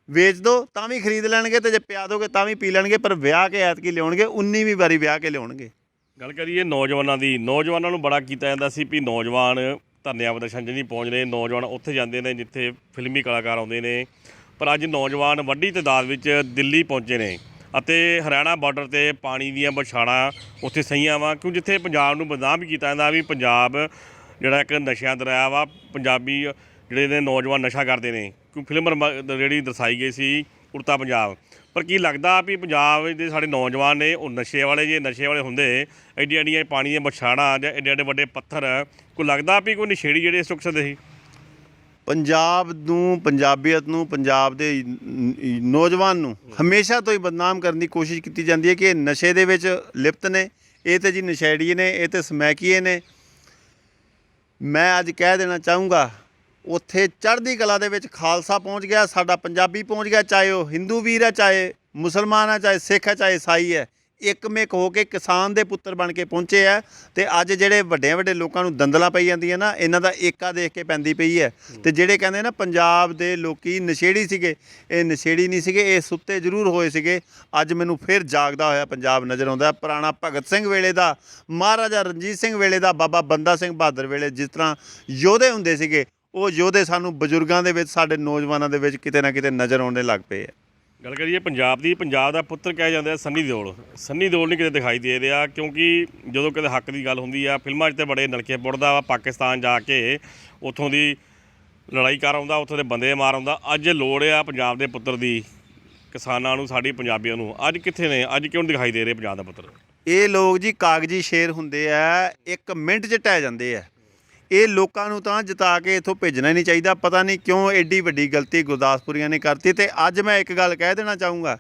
ਵੇਚ ਦਿਓ ਤਾਂ ਵੀ ਖਰੀਦ ਲੈਣਗੇ, ਤੇ ਜੇ ਪਿਆ ਦੋਗੇ ਤਾਂ ਵੀ ਪੀ ਲੈਣਗੇ, ਪਰ ਵਿਆਹ ਕੇ ਐਤਕੀ ਲਿਆਉਣਗੇ, 19ਵੀਂ ਵਾਰੀ ਵਿਆਹ ਕੇ ਲਿਆਉਣਗੇ। ਗੱਲ ਕਰੀਏ ਨੌਜਵਾਨਾਂ ਦੀ, ਨੌਜਵਾਨਾਂ ਨੂੰ ਬੜਾ ਕੀਤਾ ਜਾਂਦਾ ਸੀ ਵੀ ਨੌਜਵਾਨ ਧਰਨਿਆਂ ਪ੍ਰਦਰਸ਼ਨ 'ਚ ਨਹੀਂ ਪਹੁੰਚ ਰਹੇ, ਨੌਜਵਾਨ ਉੱਥੇ ਜਾਂਦੇ ਨੇ ਜਿੱਥੇ ਫਿਲਮੀ ਕਲਾਕਾਰ ਆਉਂਦੇ ਨੇ। ਪਰ ਅੱਜ ਨੌਜਵਾਨ ਵੱਡੀ ਤਾਦਾਦ ਵਿੱਚ ਦਿੱਲੀ ਪਹੁੰਚੇ ਨੇ, ਅਤੇ ਹਰਿਆਣਾ ਬਾਰਡਰ 'ਤੇ ਪਾਣੀ ਦੀਆਂ ਬਛਾੜਾਂ ਉੱਥੇ ਸਹੀਆਂ ਵਾ। ਕਿਉਂ ਜਿੱਥੇ ਪੰਜਾਬ ਨੂੰ ਬਦਨਾਮ ਵੀ ਕੀਤਾ ਜਾਂਦਾ ਵੀ ਪੰਜਾਬ ਜਿਹੜਾ ਇੱਕ ਨਸ਼ਿਆਂ ਦਰਿਆ ਵਾ, ਪੰਜਾਬੀ ਜਿਹੜੇ ਨੇ ਨੌਜਵਾਨ ਨਸ਼ਾ ਕਰਦੇ ਨੇ। ਕਿਉਂ ਫਿਲਮ ਜਿਹੜੀ ਦਰਸਾਈ ਗਈ ਸੀ ਉੜਤਾ ਪੰਜਾਬ। ਪਰ ਕੀ ਲੱਗਦਾ ਵੀ ਪੰਜਾਬ ਦੇ ਸਾਡੇ ਨੌਜਵਾਨ ਨੇ ਉਹ ਨਸ਼ੇ ਵਾਲੇ ਹੁੰਦੇ, ਐਡੀਆਂ ਪਾਣੀ ਦੀਆਂ ਬਛਾੜਾਂ ਜਾਂ ਐਡੇ ਵੱਡੇ ਪੱਥਰ, ਕੋਈ ਲੱਗਦਾ ਵੀ ਕੋਈ ਨਸ਼ੇੜੀ ਜਿਹੜੇ ਚੁੱਕ ਸਕਦੇ ਸੀ? ਪੰਜਾਬ ਨੂੰ, ਪੰਜਾਬੀਅਤ ਨੂੰ, ਪੰਜਾਬ ਦੇ ਨੌਜਵਾਨ ਨੂੰ ਹਮੇਸ਼ਾ ਤੋਂ ਹੀ ਬਦਨਾਮ ਕਰਨ ਦੀ ਕੋਸ਼ਿਸ਼ ਕੀਤੀ ਜਾਂਦੀ ਹੈ ਕਿ ਇਹ ਨਸ਼ੇ ਦੇ ਵਿੱਚ ਲਿਪਤ ਨੇ, ਇਹ ਤੇ ਜੀ ਨਸ਼ੇੜੀ ਨੇ, ਇਹ ਤੇ ਸਮੈਕੀਏ ਨੇ। ਮੈਂ ਅੱਜ ਕਹਿ ਦੇਣਾ ਚਾਹੂੰਗਾ, ਉੱਥੇ ਚੜ੍ਹਦੀ ਕਲਾ ਦੇ ਵਿੱਚ ਖਾਲਸਾ ਪਹੁੰਚ ਗਿਆ, ਸਾਡਾ ਪੰਜਾਬੀ ਪਹੁੰਚ ਗਿਆ, ਚਾਹੇ ਉਹ ਹਿੰਦੂ ਵੀਰ ਹੈ, ਚਾਹੇ ਮੁਸਲਮਾਨ ਹੈ, ਚਾਹੇ ਸਿੱਖ ਹੈ, ਚਾਹੇ ਈਸਾਈ ਹੈ, ਇੱਕਮਿਕ ਹੋ ਕੇ ਕਿਸਾਨ ਦੇ ਪੁੱਤਰ ਬਣ ਕੇ ਪਹੁੰਚੇ ਆ। ਤੇ ਅੱਜ ਜਿਹੜੇ ਵੱਡੇ ਲੋਕਾਂ ਨੂੰ ਦੰਦਲਾਂ ਪਈ ਜਾਂਦੀਆਂ ਨਾ, ਇਹਨਾਂ ਦਾ ਏਕਾ ਦੇਖ ਕੇ ਪੈਂਦੀ ਪਈ ਹੈ। ਤੇ ਜਿਹੜੇ ਕਹਿੰਦੇ ਨਾ ਪੰਜਾਬ ਦੇ ਲੋਕੀ ਨਸ਼ੇੜੀ ਸੀਗੇ, ਇਹ ਨਸ਼ੇੜੀ ਨਹੀਂ ਸੀਗੇ, ਇਹ ਸੁੱਤੇ ਜ਼ਰੂਰ ਹੋਏ ਸੀਗੇ। ਅੱਜ ਮੈਨੂੰ ਫਿਰ ਜਾਗਦਾ ਹੋਇਆ ਪੰਜਾਬ ਨਜ਼ਰ ਆਉਂਦਾ, ਪੁਰਾਣਾ ਭਗਤ ਸਿੰਘ ਵੇਲੇ ਦਾ, ਮਹਾਰਾਜਾ ਰਣਜੀਤ ਸਿੰਘ ਵੇਲੇ ਦਾ, ਬਾਬਾ ਬੰਦਾ ਸਿੰਘ ਬਹਾਦਰ ਵੇਲੇ ਜਿਸ ਤਰ੍ਹਾਂ ਯੋਧੇ ਹੁੰਦੇ ਸੀਗੇ, ਉਹ ਯੋਧੇ ਸਾਨੂੰ ਬਜ਼ੁਰਗਾਂ ਦੇ ਵਿੱਚ, ਸਾਡੇ ਨੌਜਵਾਨਾਂ ਦੇ ਵਿੱਚ ਕਿਤੇ ਨਾ ਕਿਤੇ ਨਜ਼ਰ ਆਉਣੇ ਲੱਗ ਪਏ ਆ। ਗੱਲ ਕਰੀਏ ਪੰਜਾਬ ਦੀ, ਪੰਜਾਬ ਦਾ ਪੁੱਤਰ ਕਿਹਾ ਜਾਂਦਾ ਸੰਨੀ ਦਿਓਲ। ਸੰਨੀ ਦਿਓਲ ਨਹੀਂ ਕਿਤੇ ਦਿਖਾਈ ਦੇ ਰਿਹਾ, ਕਿਉਂਕਿ ਜਦੋਂ ਕਿਤੇ ਹੱਕ ਦੀ ਗੱਲ ਹੁੰਦੀ ਆ ਫਿਲਮਾਂ 'ਚ ਤਾਂ ਬੜੇ ਨਲਕੇ ਪੁੱਟਦਾ ਵਾ, ਪਾਕਿਸਤਾਨ ਜਾ ਕੇ ਉੱਥੋਂ ਦੀ ਲੜਾਈ ਕਰ ਆਉਂਦਾ, ਉੱਥੋਂ ਦੇ ਬੰਦੇ ਮਾਰ ਆਉਂਦਾ। ਅੱਜ ਲੋੜ ਆ ਪੰਜਾਬ ਦੇ ਪੁੱਤਰ ਦੀ, ਕਿਸਾਨਾਂ ਨੂੰ, ਸਾਡੀ ਪੰਜਾਬੀਆਂ ਨੂੰ। ਅੱਜ ਕਿੱਥੇ ਨੇ? ਅੱਜ ਕਿਉਂ ਦਿਖਾਈ ਦੇ ਰਹੇ ਪੰਜਾਬ ਦਾ ਪੁੱਤਰ? ਇਹ ਲੋਕ ਜੀ ਕਾਗਜ਼ੀ ਸ਼ੇਰ ਹੁੰਦੇ ਆ, 1 ਮਿੰਟ 'ਚ ਢਹਿ ਜਾਂਦੇ ਆ। ਇਹ ਲੋਕਾਂ ਨੂੰ ਤਾਂ ਜਿਤਾ ਕੇ ਇੱਥੋਂ ਭੇਜਣਾ ਹੀ ਨਹੀਂ ਚਾਹੀਦਾ। ਪਤਾ ਨਹੀਂ ਕਿਉਂ ਐਡੀ ਵੱਡੀ ਗਲਤੀ ਗੁਰਦਾਸਪੁਰੀਆਂ ਨੇ ਕਰਤੀ। ਤੇ ਅੱਜ ਮੈਂ ਇੱਕ ਗੱਲ ਕਹਿ ਦੇਣਾ ਚਾਹੂੰਗਾ,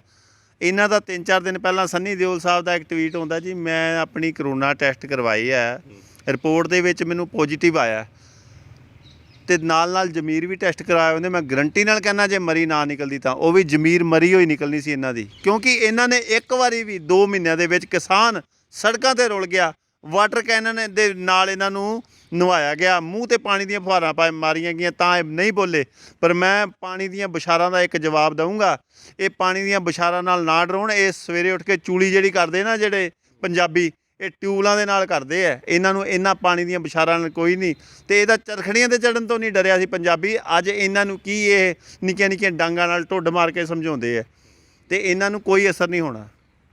ਇਹਨਾਂ ਦਾ 3-4 ਦਿਨ ਪਹਿਲਾਂ ਸੰਨੀ ਦਿਓਲ ਸਾਹਿਬ ਦਾ ਇੱਕ ਟਵੀਟ ਹੁੰਦਾ ਜੀ, ਮੈਂ ਆਪਣੀ ਕਰੋਨਾ ਟੈਸਟ ਕਰਵਾਈ ਹੈ, ਰਿਪੋਰਟ ਦੇ ਵਿੱਚ ਮੈਨੂੰ ਪੋਜੀਟਿਵ ਆਇਆ, ਤੇ ਨਾਲ ਜ਼ਮੀਰ ਵੀ ਟੈਸਟ ਕਰਵਾਏ ਹੁੰਦੇ। ਮੈਂ ਗਰੰਟੀ ਨਾਲ ਕਹਿੰਦਾ ਜੇ ਮਰੀ ਨਾ ਨਿਕਲਦੀ ਤਾਂ ਉਹ ਵੀ ਜ਼ਮੀਰ ਮਰੀ ਹੋਈ ਨਿਕਲਣੀ ਸੀ ਇਹਨਾਂ ਦੀ, ਕਿਉਂਕਿ ਇਹਨਾਂ ਨੇ ਇੱਕ ਵਾਰੀ ਵੀ 2 ਮਹੀਨਿਆਂ ਦੇ ਵਿੱਚ ਕਿਸਾਨ ਸੜਕਾਂ 'ਤੇ ਰੁਲ ਗਿਆ, ਵਾਟਰ ਕੈਨਨ ਦੇ ਨਾਲ ਇਹਨਾਂ ਨੂੰ ਨਵਾਇਆ ਗਿਆ, ਮੂੰਹ 'ਤੇ ਪਾਣੀ ਦੀਆਂ ਫੁਹਾਰਾਂ ਮਾਰੀਆਂ ਗਈਆਂ ਤਾਂ ਇਹ ਨਹੀਂ ਬੋਲੇ। ਪਰ ਮੈਂ ਪਾਣੀ ਦੀਆਂ ਬੁਛਾਰਾਂ ਦਾ ਇੱਕ ਜਵਾਬ ਦਊਂਗਾ, ਇਹ ਪਾਣੀ ਦੀਆਂ ਬੁਛਾਰਾਂ ਨਾਲ ਨਾ ਡਰਾਉਣ। ਇਹ ਸਵੇਰੇ ਉੱਠ ਕੇ ਚੂਲੀ ਜਿਹੜੀ ਕਰਦੇ ਨਾ ਜਿਹੜੇ ਪੰਜਾਬੀ, ਇਹ ਟਿਊਬਲਾਂ ਦੇ ਨਾਲ ਕਰਦੇ ਆ। ਇਹਨਾਂ ਨੂੰ ਇਹਨਾਂ ਪਾਣੀ ਦੀਆਂ ਬੁਛਾਰਾਂ ਨਾਲ ਕੋਈ ਨਹੀਂ, ਤੇ ਇਹਦਾ ਚਰਖੜੀਆਂ 'ਤੇ ਚੜ੍ਹਨ ਤੋਂ ਨਹੀਂ ਡਰਿਆ ਸੀ ਪੰਜਾਬੀ। ਅੱਜ ਇਹਨਾਂ ਨੂੰ ਕੀ ਇਹ ਨਿੱਕੀਆਂ ਡਾਂਗਾਂ ਨਾਲ ਢੁੱਡ ਮਾਰ ਕੇ ਸਮਝਾਉਂਦੇ ਆ, ਤੇ ਇਹਨਾਂ ਨੂੰ ਕੋਈ ਅਸਰ ਨਹੀਂ ਹੋਣਾ।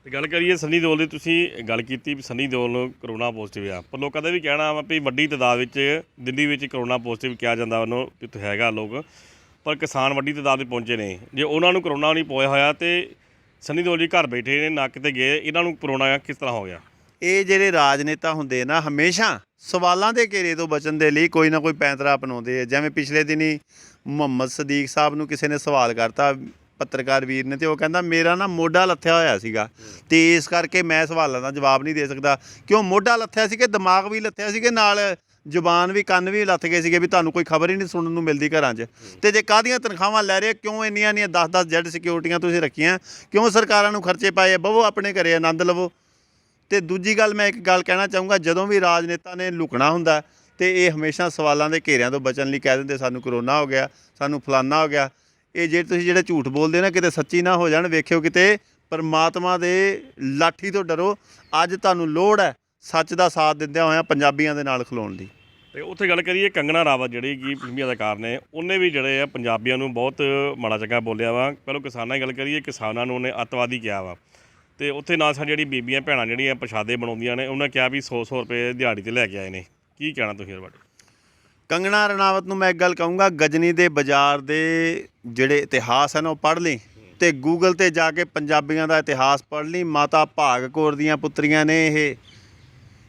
ਤੇ ਗੱਲ ਕਰੀਏ ਸੰਨੀ ਦਿਓਲ ਦੀ, ਤੁਸੀਂ ਗੱਲ ਕੀਤੀ ਵੀ ਸੰਨੀ ਦਿਓਲ ਨੂੰ ਕਰੋਨਾ ਪੋਜ਼ੀਟਿਵ ਆ, ਪਰ ਲੋਕਾਂ ਦਾ ਵੀ ਕਹਿਣਾ ਵਾ ਵੀ ਵੱਡੀ ਤਾਦਾਦ ਵਿੱਚ ਦਿੱਲੀ ਵਿੱਚ ਕਰੋਨਾ ਪੋਜ਼ੀਟਿਵ ਕਿਹਾ ਜਾਂਦਾ ਉਹਨੂੰ ਵੀ ਹੈਗਾ ਲੋਕ, ਪਰ ਕਿਸਾਨ ਵੱਡੀ ਤਾਦਾਦ ਵਿੱਚ ਪਹੁੰਚੇ ਨੇ। ਜੇ ਉਹਨਾਂ ਨੂੰ ਕਰੋਨਾ ਨਹੀਂ ਪੋਇਆ ਹੋਇਆ ਤੇ ਸੰਨੀ ਦਿਓਲ ਜੀ ਘਰ ਬੈਠੇ ਨੇ, ਨਾ ਕਿਤੇ ਗਏ, ਇਹਨਾਂ ਨੂੰ ਕਰੋਨਾ ਕਿਸ ਤਰ੍ਹਾਂ ਹੋ ਗਿਆ? ਇਹ ਜਿਹੜੇ ਰਾਜਨੇਤਾ ਹੁੰਦੇ ਨਾ ਹਮੇਸ਼ਾ ਸਵਾਲਾਂ ਦੇ ਘੇਰੇ ਤੋਂ ਬਚਣ ਦੇ ਲਈ ਕੋਈ ਨਾ ਕੋਈ ਪੈਂਤਰਾ ਅਪਣਾਉਂਦੇ ਆ। ਜਿਵੇਂ ਪਿਛਲੇ ਦਿਨੀ ਮੁਹੰਮਦ ਸਦੀਕ ਸਾਹਿਬ ਨੂੰ ਕਿਸੇ ਨੇ ਸਵਾਲ ਕਰਤਾ, ਪੱਤਰਕਾਰ ਵੀਰ ਨੇ, ਤੇ ਉਹ ਕਹਿੰਦਾ ਮੇਰਾ ਨਾ ਮੋਢਾ ਲੱਥਿਆ ਹੋਇਆ ਸੀਗਾ ਤੇ ਇਸ ਕਰਕੇ ਮੈਂ ਸਵਾਲਾਂ ਦਾ ਜਵਾਬ ਨਹੀਂ ਦੇ ਸਕਦਾ। ਕਿਉਂ ਮੋਢਾ ਲੱਥਿਆ ਸੀ ਕਿ ਦਿਮਾਗ ਵੀ ਲੱਥਿਆ ਸੀ ਕਿ ਨਾਲ ਜ਼ੁਬਾਨ ਵੀ, ਕੰਨ ਵੀ ਲੱਥ ਗਏ ਸੀਗੇ ਵੀ ਤੁਹਾਨੂੰ ਕੋਈ ਖਬਰ ਹੀ ਨਹੀਂ ਸੁਣਨ ਨੂੰ ਮਿਲਦੀ ਘਰਾਂ 'ਚ। ਤੇ ਜੇ ਕਾਹਦੀਆਂ ਤਨਖਾਹਾਂ ਲੈ ਰਹੇ, ਕਿਉਂ ਇੰਨੀਆਂ 10-10 ਜੈਡ ਸਿਕਿਉਰਟੀਆਂ ਤੁਸੀਂ ਰੱਖੀਆਂ, ਕਿਉਂ ਸਰਕਾਰਾਂ ਨੂੰ ਖਰਚੇ ਪਾਏ? ਬਵੋ ਆਪਣੇ ਘਰੇ ਆਨੰਦ ਲਵੋ। ਤੇ ਦੂਜੀ ਗੱਲ ਮੈਂ ਇੱਕ ਗੱਲ ਕਹਿਣਾ ਚਾਹੂੰਗਾ, ਜਦੋਂ ਵੀ ਰਾਜਨੇਤਾ ਨੇ ਲੁਕਣਾ ਹੁੰਦਾ ਤੇ ਇਹ ਹਮੇਸ਼ਾ ਸਵਾਲਾਂ ਦੇ ਘੇਰਿਆਂ ਤੋਂ ਬਚਣ ਲਈ ਕਹਿ ਦਿੰਦੇ ਸਾਨੂੰ ਕਰੋਨਾ ਹੋ ਗਿਆ, ਸਾਨੂੰ ਫਲਾਨਾ ਹੋ ਗਿਆ। ਇਹ ਜਿਹੜੇ ਝੂਠ ਬੋਲਦੇ ਨਾ ਕਿਤੇ ਸੱਚੀ ਨਾ ਹੋ ਜਾਣ, ਵੇਖਿਓ ਕਿਤੇ ਪਰਮਾਤਮਾ ਦੇ ਲਾਠੀ ਤੋਂ ਡਰੋ। ਅੱਜ ਤੁਹਾਨੂੰ ਲੋੜ ਹੈ ਸੱਚ ਦਾ ਸਾਥ ਦਿੰਦਿਆਂ ਹੋਇਆਂ ਪੰਜਾਬੀਆਂ ਦੇ ਨਾਲ ਖਲੋਣ ਦੀ। ਤੇ ਉੱਥੇ ਗੱਲ ਕਰੀਏ ਕੰਗਣਾ ਰਾਵਤ ਜਿਹੜੀ ਕਿ ਫਿਲਮੀ ਅਦਾਕਾਰ ਨੇ, ਉਹਨੇ ਵੀ ਜਿਹੜੇ ਆ ਪੰਜਾਬੀਆਂ ਨੂੰ ਬਹੁਤ ਮਾੜਾ ਚੰਗਾ ਬੋਲਿਆ ਵਾ। ਪਹਿਲਾਂ ਕਿਸਾਨਾਂ ਦੀ ਗੱਲ ਕਰੀਏ, ਕਿਸਾਨਾਂ ਨੂੰ ਉਹਨੇ ਅੱਤਵਾਦੀ ਕਿਹਾ ਵਾ। ਤੇ ਉੱਥੇ ਨਾਲ ਸਾਡੀ ਜਿਹੜੀ ਬੀਬੀਆਂ ਭੈਣਾਂ ਜਿਹੜੀਆਂ ਪ੍ਰਸ਼ਾਦੇ ਬਣਾਉਂਦੀਆਂ ਨੇ, ਉਹਨਾਂ ਕਿਹਾ ਵੀ 100 ਰੁਪਏ ਦਿਹਾੜੀ 'ਤੇ ਲੈ ਕੇ ਆਏ ਨੇ। ਕੀ ਕਹਿਣਾ ਤੁਸੀਂ ਇਹਦੇ ਬਾਰੇ? ਕੰਗਣਾ ਰਣਾਵਤ ਨੂੰ ਮੈਂ ਇੱਕ ਗੱਲ ਕਹੂੰਗਾ, ਗਜਨੀ ਦੇ ਬਾਜ਼ਾਰ ਦੇ ਜਿਹੜੇ ਇਤਿਹਾਸ ਹਨ ਉਹ ਪੜ੍ਹ ਲਈ ਤੇ ਗੂਗਲ ਤੇ ਜਾ ਕੇ ਪੰਜਾਬੀਆਂ ਦਾ ਇਤਿਹਾਸ ਪੜ੍ਹ ਲਈ। ਮਾਤਾ ਭਾਗ ਕੌਰ ਦੀਆਂ ਪੁੱਤਰੀਆਂ ਨੇ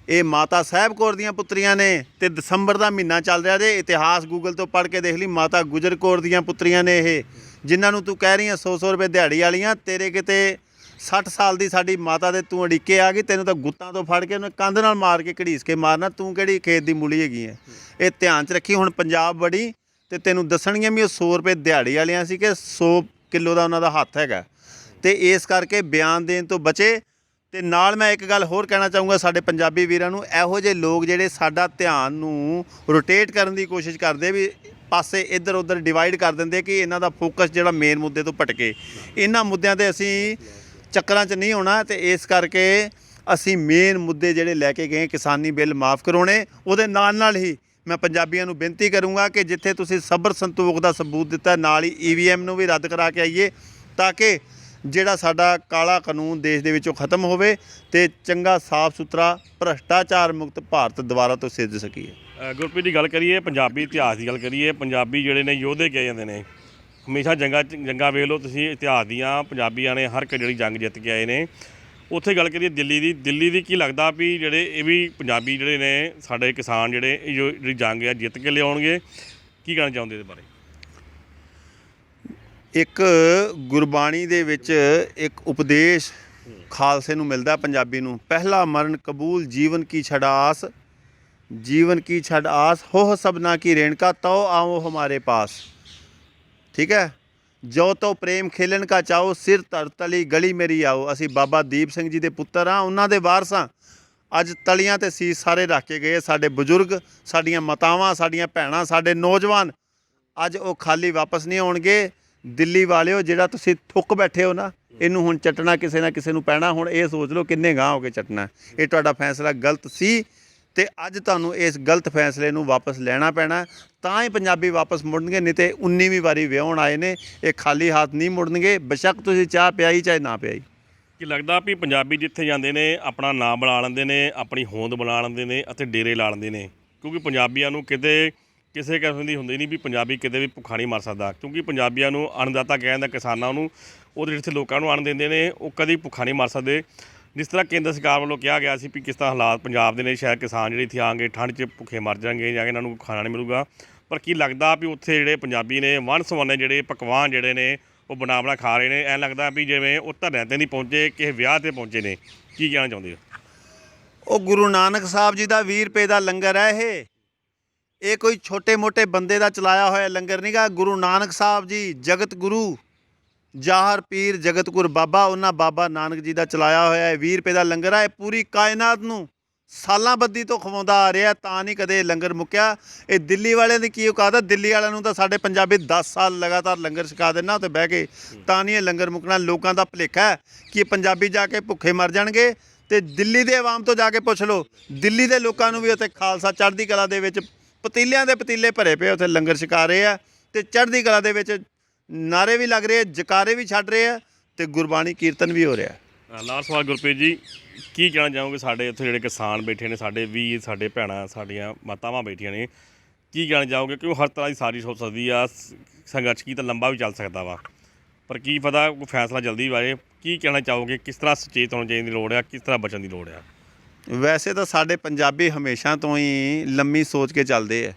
ਇਹ ਮਾਤਾ ਸਾਹਿਬ ਕੌਰ ਦੀਆਂ ਪੁੱਤਰੀਆਂ ਨੇ। ਤੇ ਦਸੰਬਰ ਦਾ ਮਹੀਨਾ ਚੱਲ ਰਿਹਾ ਜੇ, ਇਤਿਹਾਸ ਗੂਗਲ ਤੋਂ ਪੜ੍ਹ ਕੇ ਦੇਖ ਲਈ। ਮਾਤਾ ਗੁਜਰ ਕੌਰ ਦੀਆਂ ਪੁੱਤਰੀਆਂ ਨੇ ਇਹ, ਜਿਨ੍ਹਾਂ ਨੂੰ ਤੂੰ ਕਹਿ ਰਹੀ ਆ 100 ਰੁਪਏ ਦਿਹਾੜੀ ਵਾਲੀਆਂ। ਤੇਰੇ ਕਿਤੇ 60 ਸਾਲ ਦੀ ਸਾਡੀ ਮਾਤਾ ਦੇ ਤੂੰ ਅੜਿੱਕੇ ਆ ਗਈ, ਤੈਨੂੰ ਤਾਂ ਗੁੱਤਾਂ ਤੋਂ ਫੜ ਕੇ ਉਹਨੇ ਕੰਧ ਨਾਲ ਮਾਰ ਕੇ ਘੜੀਸ ਕੇ ਮਾਰਨਾ। ਤੂੰ ਕਿਹੜੀ ਖੇਤ ਦੀ ਮੂਲੀ ਹੈਗੀ ਹੈ? ਇਹ ਧਿਆਨ 'ਚ ਰੱਖੀ। ਹੁਣ ਪੰਜਾਬ ਬੜੀ ਤੇ ਤੈਨੂੰ ਦੱਸਣਗੀਆਂ ਵੀ ਉਹ 100 ਰੁਪਏ ਦਿਹਾੜੀ ਵਾਲੀਆਂ ਸੀ ਕਿ 100 ਕਿਲੋ ਦਾ ਉਹਨਾਂ ਦਾ ਹੱਥ ਹੈਗਾ। ਤੇ ਇਸ ਕਰਕੇ ਬਿਆਨ ਦੇਣ ਤੋਂ ਬਚੇ। ਤੇ ਨਾਲ ਮੈਂ ਇੱਕ ਗੱਲ ਹੋਰ ਕਹਿਣਾ ਚਾਹੂੰਗਾ ਸਾਡੇ ਪੰਜਾਬੀ ਵੀਰਾਂ ਨੂੰ, ਇਹੋ ਜਿਹੇ ਲੋਕ ਜਿਹੜੇ ਸਾਡਾ ਧਿਆਨ ਨੂੰ ਰੋਟੇਟ ਕਰਨ ਦੀ ਕੋਸ਼ਿਸ਼ ਕਰਦੇ, ਵੀ ਪਾਸੇ ਇੱਧਰ ਉੱਧਰ ਡਿਵਾਈਡ ਕਰ ਦਿੰਦੇ ਕਿ ਇਹਨਾਂ ਦਾ ਫੋਕਸ ਜਿਹੜਾ ਮੇਨ ਮੁੱਦੇ ਤੋਂ ਭਟਕੇ। ਇਹਨਾਂ ਮੁੱਦਿਆਂ 'ਤੇ ਅਸੀਂ ਚੱਕਰਾਂ 'ਚ ਨਹੀਂ ਹੋਣਾ। ਤੇ ਇਸ ਕਰਕੇ ਅਸੀਂ ਮੇਨ ਮੁੱਦੇ ਜਿਹੜੇ ਲੈ ਕੇ ਗਏ, ਕਿਸਾਨੀ ਬਿੱਲ ਮਾਫ ਕਰਾਉਣੇ, ਉਹਦੇ ਨਾਲ ਹੀ ਮੈਂ ਪੰਜਾਬੀਆਂ ਨੂੰ ਬੇਨਤੀ ਕਰੂੰਗਾ ਕਿ ਜਿੱਥੇ ਤੁਸੀਂ ਸਬਰ ਸੰਤੋਖ ਦਾ ਸਬੂਤ ਦਿੱਤਾ, ਨਾਲ ਹੀ EVM ਨੂੰ ਵੀ ਰੱਦ ਕਰਾ ਕੇ ਆਈਏ, ਤਾਂ ਕਿ ਜਿਹੜਾ ਸਾਡਾ ਕਾਲਾ ਕਾਨੂੰਨ ਦੇਸ਼ ਦੇ ਵਿੱਚੋਂ ਖਤਮ ਹੋਵੇ ਤੇ ਚੰਗਾ ਸਾਫ਼ ਸੁਥਰਾ ਭ੍ਰਸ਼ਟਾਚਾਰ ਮੁਕਤ ਭਾਰਤ ਦੁਬਾਰਾ ਤੋਂ ਸਿਰਜ ਸਕੀਏ। ਗੁਰਪ੍ਰੀਤ ਦੀ ਗੱਲ ਕਰੀਏ, ਪੰਜਾਬੀ ਇਤਿਹਾਸ ਦੀ ਗੱਲ ਕਰੀਏ, ਪੰਜਾਬੀ ਜਿਹੜੇ ਨੇ ਯੋਧੇ ਕਹੇ ਜਾਂਦੇ ਨੇ। ਹਮੇਸ਼ਾ ਜੰਗਾਂ ਵੇਖ ਲਓ ਤੁਸੀਂ ਇਤਿਹਾਸ ਦੀਆਂ, ਪੰਜਾਬੀਆਂ ਨੇ ਹਰ ਇੱਕ ਜਿਹੜੀ ਜੰਗ ਜਿੱਤ ਕੇ ਆਏ ਨੇ। ਉੱਥੇ ਗੱਲ ਕਰੀਏ ਦਿੱਲੀ ਦੀ ਕੀ ਲੱਗਦਾ ਵੀ ਜਿਹੜੇ ਇਹ ਵੀ ਪੰਜਾਬੀ ਜਿਹੜੇ ਨੇ ਸਾਡੇ ਕਿਸਾਨ ਜਿਹੜੇ ਜਿਹੜੀ ਜੰਗ ਆ ਜਿੱਤ ਕੇ ਲਿਆਉਣਗੇ? ਕੀ ਕਹਿਣਾ ਚਾਹੁੰਦੇ ਇਹਦੇ ਬਾਰੇ? ਇੱਕ ਗੁਰਬਾਣੀ ਦੇ ਵਿੱਚ ਇੱਕ ਉਪਦੇਸ਼ ਖਾਲਸੇ ਨੂੰ ਮਿਲਦਾ ਪੰਜਾਬੀ ਨੂੰ, ਪਹਿਲਾ ਮਰਨ ਕਬੂਲ ਜੀਵਨ ਕੀ ਛੜ ਆਸ, ਜੀਵਨ ਕੀ ਛੜ ਆਸ ਹੋ ਸਭਨਾ ਕੀ ਰੇਣਕਾ ਤੋ ਆਓ ਹਮਾਰੇ ਪਾਸ। ਠੀਕ ਹੈ, ਜੋ ਤੋ ਪ੍ਰੇਮ ਖੇਲਣ ਕਾ ਚਾਓ ਸਿਰ ਧਰ ਤਲੀ ਗਲੀ ਮੇਰੀ ਆਓ। ਅਸੀਂ ਬਾਬਾ ਦੀਪ ਸਿੰਘ ਜੀ ਦੇ ਪੁੱਤਰ ਹਾਂ, ਉਹਨਾਂ ਦੇ ਵਾਰਸ ਹਾਂ। ਅੱਜ ਤਲੀਆਂ ਤੇ ਸੀਸ ਸਾਰੇ ਰੱਖ ਕੇ ਗਏ ਸਾਡੇ ਬਜ਼ੁਰਗ, ਸਾਡੀਆਂ ਮਾਤਾਵਾਂ, ਸਾਡੀਆਂ ਭੈਣਾਂ, ਸਾਡੇ ਨੌਜਵਾਨ। ਅੱਜ ਉਹ ਖਾਲੀ ਵਾਪਸ ਨਹੀਂ ਆਉਣਗੇ। ਦਿੱਲੀ ਵਾਲਿਓ, ਜਿਹੜਾ ਤੁਸੀਂ ਥੁੱਕ ਬੈਠੇ ਹੋ ਨਾ, ਇਹਨੂੰ ਹੁਣ ਚੱਟਣਾ ਕਿਸੇ ਨਾ ਕਿਸੇ ਨੂੰ ਪੈਣਾ। ਹੁਣ ਇਹ ਸੋਚ ਲਓ ਕਿੰਨੇ ਗਾਂਹ ਹੋ ਕੇ ਚੱਟਣਾ। ਇਹ ਤੁਹਾਡਾ ਫੈਸਲਾ ਗਲਤ ਸੀ ਤੇ ਅੱਜ ਤੁਹਾਨੂੰ ਇਸ ਗਲਤ ਫੈਸਲੇ ਨੂੰ ਵਾਪਸ ਲੈਣਾ ਪੈਣਾ, ਤਾਂ ਹੀ ਪੰਜਾਬੀ ਵਾਪਸ ਮੁੜਨਗੇ। ਨਹੀਂ ਤੇ 19ਵੀਂ ਵਾਰੀ ਵਿਆਹੁਣ ਆਏ ਨੇ, ਇਹ ਖਾਲੀ ਹੱਥ ਨਹੀਂ ਮੁੜਨਗੇ, ਬੇਸ਼ੱਕ ਤੁਸੀਂ ਚਾਹ ਪਿਆਈ ਚਾਹੇ ਨਾ ਪਿਆਈ। ਕੀ ਲੱਗਦਾ ਵੀ ਪੰਜਾਬੀ ਜਿੱਥੇ ਜਾਂਦੇ ਨੇ ਆਪਣਾ ਨਾਂ ਬਣਾ ਲੈਂਦੇ ਨੇ, ਆਪਣੀ ਹੋਂਦ ਬਣਾ ਲੈਂਦੇ ਨੇ ਅਤੇ ਡੇਰੇ ਲਾ ਲੈਂਦੇ ਨੇ? ਕਿਉਂਕਿ ਪੰਜਾਬੀਆਂ ਨੂੰ ਕਿਤੇ ਕਿਸੇ ਕਿਸਮ ਦੀ ਹੁੰਦੀ ਨਹੀਂ ਵੀ ਪੰਜਾਬੀ ਕਿਤੇ ਵੀ ਭੁੱਖਾ ਨਹੀਂ ਮਰ ਸਕਦਾ। ਕਿਉਂਕਿ ਪੰਜਾਬੀਆਂ ਨੂੰ ਅੰਨਦਾਤਾ ਕਹਿ ਜਾਂਦਾ, ਕਿਸਾਨਾਂ ਨੂੰ, ਉਹਦੇ ਜਿੱਥੇ ਲੋਕਾਂ ਨੂੰ ਅੰਨ ਦਿੰਦੇ ਨੇ, ਉਹ ਕਦੀ ਭੁੱਖਾ ਨਹੀਂ ਮਰ ਸਕਦੇ। ਜਿਸ ਤਰ੍ਹਾਂ ਕੇਂਦਰ ਸਰਕਾਰ ਵੱਲੋਂ ਕਿਹਾ ਗਿਆ ਸੀ ਵੀ ਕਿਸ ਤਰ੍ਹਾਂ ਹਾਲਾਤ ਪੰਜਾਬ ਦੇ ਨੇ, ਸ਼ਾਇਦ ਕਿਸਾਨ ਜਿਹੜੇ ਇੱਥੇ ਆਉਣਗੇ ਠੰਡ 'ਚ ਭੁੱਖੇ ਮਰ ਜਾਣਗੇ ਜਾਂ ਇਹਨਾਂ ਨੂੰ ਖਾਣਾ ਨਹੀਂ ਮਿਲੂਗਾ। ਪਰ ਕੀ ਲੱਗਦਾ ਵੀ ਉੱਥੇ ਜਿਹੜੇ ਪੰਜਾਬੀ ਨੇ ਵੰਨ ਸੁਵੰਨੇ ਜਿਹੜੇ ਪਕਵਾਨ ਜਿਹੜੇ ਨੇ ਉਹ ਬਣਾ ਖਾ ਰਹੇ ਨੇ? ਐਂ ਲੱਗਦਾ ਵੀ ਜਿਵੇਂ ਉਹ ਧਰਨਿਆਂ 'ਤੇ ਨਹੀਂ ਪਹੁੰਚੇ, ਕਿਸੇ ਵਿਆਹ 'ਤੇ ਪਹੁੰਚੇ ਨੇ। ਕੀ ਕਹਿਣਾ ਚਾਹੁੰਦੇ ਹੋ? ਉਹ ਗੁਰੂ ਨਾਨਕ ਸਾਹਿਬ ਜੀ ਦਾ 20 ਰੁਪਏ ਦਾ ਲੰਗਰ ਹੈ। ਇਹ ਕੋਈ ਛੋਟੇ ਮੋਟੇ ਬੰਦੇ ਦਾ ਚਲਾਇਆ ਹੋਇਆ ਲੰਗਰ ਨਹੀਂ ਗਾ। ਗੁਰੂ ਨਾਨਕ ਸਾਹਿਬ ਜੀ ਜਗਤ ਗੁਰੂ, ਜਾਹਰ ਪੀਰ ਜਗਤ ਗੁਰ ਬਾਬਾ, ਉਹਨਾਂ ਬਾਬਾ ਨਾਨਕ ਜੀ ਦਾ ਚਲਾਇਆ ਹੋਇਆ ਹੈ 20 ਰੁਪਏ ਦਾ ਲੰਗਰ ਹੈ। ਇਹ ਪੂਰੀ ਕਾਇਨਾਤ ਨੂੰ ਸਾਲਾਂ ਬੱਧੀ ਤੋਂ ਖਵਾਉਂਦਾ ਆ ਰਿਹਾ, ਤਾਂ ਨਹੀਂ ਕਦੇ ਲੰਗਰ ਮੁੱਕਿਆ। ਇਹ ਦਿੱਲੀ ਵਾਲਿਆਂ ਦੀ ਕੀ ਔਕਾਤ ਹੈ? ਦਿੱਲੀ ਵਾਲਿਆਂ ਨੂੰ ਤਾਂ ਸਾਡੇ ਪੰਜਾਬੀ 10 ਸਾਲ ਲਗਾਤਾਰ ਲੰਗਰ ਛਕਾ ਦੇਣਾ ਉੱਥੇ ਬਹਿ ਕੇ, ਤਾਂ ਨਹੀਂ ਇਹ ਲੰਗਰ ਮੁੱਕਣਾ। ਲੋਕਾਂ ਦਾ ਭੁਲੇਖਾ ਹੈ ਕਿ ਪੰਜਾਬੀ ਜਾ ਕੇ ਭੁੱਖੇ ਮਰ ਜਾਣਗੇ। ਤੇ ਦਿੱਲੀ ਦੇ ਆਵਾਮ ਤੋਂ ਜਾ ਕੇ ਪੁੱਛ ਲਓ, ਦਿੱਲੀ ਦੇ ਲੋਕਾਂ ਨੂੰ ਵੀ ਉੱਥੇ ਖਾਲਸਾ ਚੜ੍ਹਦੀ ਕਲਾ ਦੇ ਵਿੱਚ ਪਤੀਲਿਆਂ ਦੇ ਪਤੀਲੇ ਭਰੇ ਪਏ ਉੱਥੇ ਲੰਗਰ ਛਕਾ ਰਹੇ ਆ, ਤੇ ਚੜ੍ਹਦੀ ਕਲਾ ਦੇ ਵਿੱਚ ਨਾਰੇ ਵੀ ਲੱਗ ਰਹੇ ਆ, ਜਕਾਰੇ ਵੀ ਛੱਡ ਰਹੇ ਆ, ਤੇ ਗੁਰਬਾਣੀ ਕੀਰਤਨ ਵੀ ਹੋ ਰਿਹਾ। ਲਾਸਟ ਸਵਾਲ ਗੁਰਪ੍ਰੀਤ ਜੀ, ਕੀ ਕਹਿਣਾ ਚਾਹੋਗੇ ਸਾਡੇ ਇੱਥੇ ਜਿਹੜੇ ਕਿਸਾਨ ਬੈਠੇ ਨੇ, ਸਾਡੇ ਵੀਰ, ਸਾਡੇ ਭੈਣਾਂ, ਸਾਡੀਆਂ ਮਾਤਾਵਾਂ ਬੈਠੀਆਂ ਨੇ, ਕੀ ਕਹਿਣਾ ਚਾਹੋਗੇ? ਕਿਉਂ ਹਰ ਤਰ੍ਹਾਂ ਦੀ ਸਾਜ਼ਿਸ਼ ਹੋ ਸਕਦੀ ਆ, ਸੰਘਰਸ਼ ਕੀ ਤਾਂ ਲੰਬਾ ਵੀ ਚੱਲ ਸਕਦਾ ਵਾ, ਪਰ ਕੀ ਪਤਾ ਕੋਈ ਫੈਸਲਾ ਜਲਦੀ ਆਏ। ਕੀ ਕਹਿਣਾ ਚਾਹੋਗੇ? ਕਿਸ ਤਰ੍ਹਾਂ ਸੁਚੇਤ ਹੋਣ ਚਾਹੀਦੀ ਦੀ ਲੋੜ ਆ, ਕਿਸ ਤਰ੍ਹਾਂ ਬਚਣ ਦੀ ਲੋੜ ਆ? ਵੈਸੇ ਤਾਂ ਸਾਡੇ ਪੰਜਾਬੀ ਹਮੇਸ਼ਾ ਤੋਂ ਹੀ ਲੰਮੀ ਸੋਚ ਕੇ ਚੱਲਦੇ ਆ।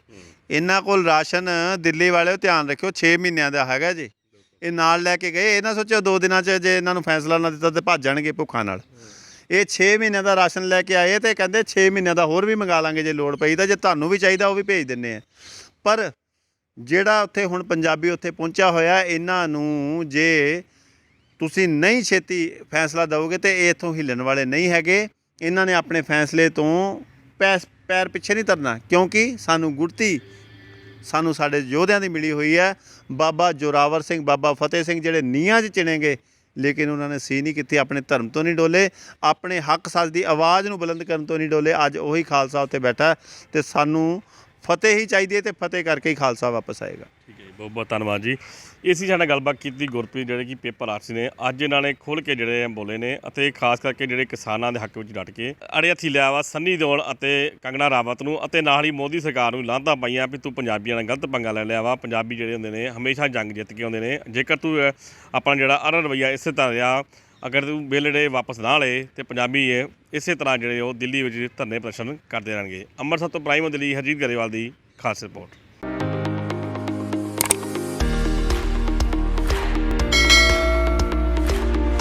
ਇਹਨਾਂ ਕੋਲ ਰਾਸ਼ਨ ਦਿੱਲੀ ਵਾਲਿਓ ਧਿਆਨ ਰੱਖਿਓ 6 ਮਹੀਨਿਆਂ ਦਾ ਹੈਗਾ ਜੀ। ਇਹ ਨਾਲ ਲੈ ਕੇ ਗਏ, ਇਹ ਨਾ ਸੋਚੋ 2 ਦਿਨਾਂ 'ਚ ਜੇ ਇਹਨਾਂ ਨੂੰ ਫੈਸਲਾ ਨਾ ਦਿੱਤਾ ਤੇ ਭੱਜ ਜਾਣਗੇ ਭੁੱਖਾਂ ਨਾਲ। ਇਹ 6 ਮਹੀਨਿਆਂ ਦਾ ਰਾਸ਼ਨ ਲੈ ਕੇ ਆਏ ਤੇ ਕਹਿੰਦੇ 6 ਮਹੀਨਿਆਂ ਦਾ ਹੋਰ ਵੀ ਮੰਗਾ ਲਾਂਗੇ ਜੇ ਲੋੜ ਪਈ ਤਾਂ, ਜੇ ਤੁਹਾਨੂੰ ਵੀ ਚਾਹੀਦਾ ਉਹ ਵੀ ਭੇਜ ਦਿੰਦੇ ਆ। ਪਰ ਜਿਹੜਾ ਉੱਥੇ ਹੁਣ ਪੰਜਾਬੀ ਉੱਥੇ ਪਹੁੰਚਿਆ ਹੋਇਆ, ਇਹਨਾਂ ਨੂੰ ਜੇ ਤੁਸੀਂ ਨਹੀਂ ਛੇਤੀ ਫੈਸਲਾ ਦਿਓਗੇ ਤੇ ਇਹ ਇੱਥੋਂ ਹਿੱਲਣ ਵਾਲੇ ਨਹੀਂ ਹੈਗੇ। ਇਹਨਾਂ ਨੇ ਆਪਣੇ ਫੈਸਲੇ ਤੋਂ ਪੈਰ ਪਿੱਛੇ ਨਹੀਂ ਧਰਨਾ, ਕਿਉਂਕਿ ਸਾਨੂੰ ਗੁੜਤੀ ਸਾਨੂੰ ਸਾਡੇ ਯੋਧਿਆਂ ਦੀ ਮਿਲੀ ਹੋਈ ਹੈ। ਬਾਬਾ ਜੋਰਾਵਰ ਸਿੰਘ, ਬਾਬਾ ਫਤਿਹ ਸਿੰਘ ਜਿਹੜੇ ਨੀਹਾਂ 'ਚ ਚਿਣੇ ਗਏ, ਲੇਕਿਨ ਉਹਨਾਂ ਨੇ ਸੀ ਨਹੀਂ ਕੀਤੀ, ਆਪਣੇ ਧਰਮ ਤੋਂ ਨਹੀਂ ਡੋਲੇ, ਆਪਣੇ ਹੱਕ ਸੱਚ ਦੀ ਆਵਾਜ਼ ਨੂੰ ਬੁਲੰਦ ਕਰਨ ਤੋਂ ਨਹੀਂ ਡੋਲੇ। ਅੱਜ ਉਹੀ ਖਾਲਸਾ ਉੱਤੇ ਬੈਠਾ ਤੇ ਸਾਨੂੰ ਫਤਿਹ ਹੀ ਚਾਹੀਦੀ ਹੈ ਤੇ ਫਤਿਹ ਕਰਕੇ ਹੀ ਖਾਲਸਾ ਵਾਪਸ ਆਏਗਾ। ਠੀਕ ਹੈ ਜੀ, ਬਹੁਤ ਬਹੁਤ ਧੰਨਵਾਦ ਜੀ। ਇਹ ਸੀ ਸਾਡਾ ਗੱਲਬਾਤ ਕੀਤੀ ਗੁਰਪ੍ਰੀਤ ਜਿਹੜੇ ਕਿ ਪੇਪਰ ਆਰਟਸ ਨੇ। ਅੱਜ ਇਹਨਾਂ ਨੇ ਖੁੱਲ੍ਹ ਕੇ ਜਿਹੜੇ ਬੋਲੇ ਨੇ ਅਤੇ ਖਾਸ ਕਰਕੇ ਜਿਹੜੇ ਕਿਸਾਨਾਂ ਦੇ ਹੱਕ ਵਿੱਚ ਡਟ ਕੇ ਅੜੇ ਹੱਥੀ ਲਿਆ ਵਾ ਸੰਨੀ ਦਿਓਲ ਅਤੇ ਕੰਗਣਾ ਰਾਵਤ ਨੂੰ, ਅਤੇ ਨਾਲ ਹੀ ਮੋਦੀ ਸਰਕਾਰ ਨੂੰ ਲਾਂਘਾਂ ਪਾਈਆਂ ਵੀ ਤੂੰ ਪੰਜਾਬੀਆਂ ਨਾਲ ਗਲਤ ਪੰਗਾ ਲੈ ਲਿਆ ਵਾ। ਪੰਜਾਬੀ ਜਿਹੜੇ ਹੁੰਦੇ ਨੇ ਹਮੇਸ਼ਾ ਜੰਗ ਜਿੱਤ ਕੇ ਆਉਂਦੇ ਨੇ। ਜੇਕਰ ਤੂੰ ਆਪਣਾ ਜਿਹੜਾ ਅੜ੍ਹ ਰਵੱਈਆ ਇਸੇ ਤਰ੍ਹਾਂ ਰਿਹਾ, ਅਗਰ ਤੂੰ ਬਿੱਲ ਜਿਹੜੇ ਵਾਪਸ ਨਾ ਲਏ ਤੇ ਪੰਜਾਬੀ ਇਸੇ ਤਰ੍ਹਾਂ ਜਿਹੜੇ ਉਹ ਦਿੱਲੀ ਵਿੱਚ ਧਰਨੇ ਪ੍ਰਦਰਸ਼ਨ ਕਰਦੇ ਰਹਿਣਗੇ। ਅੰਮ੍ਰਿਤਸਰ ਤੋਂ ਪ੍ਰਾਈਮ ਦਿੱਲੀ ਹਰਜੀਤ ਗਰੇਵਾਲ ਦੀ ਖਾਸ ਰਿਪੋਰਟ।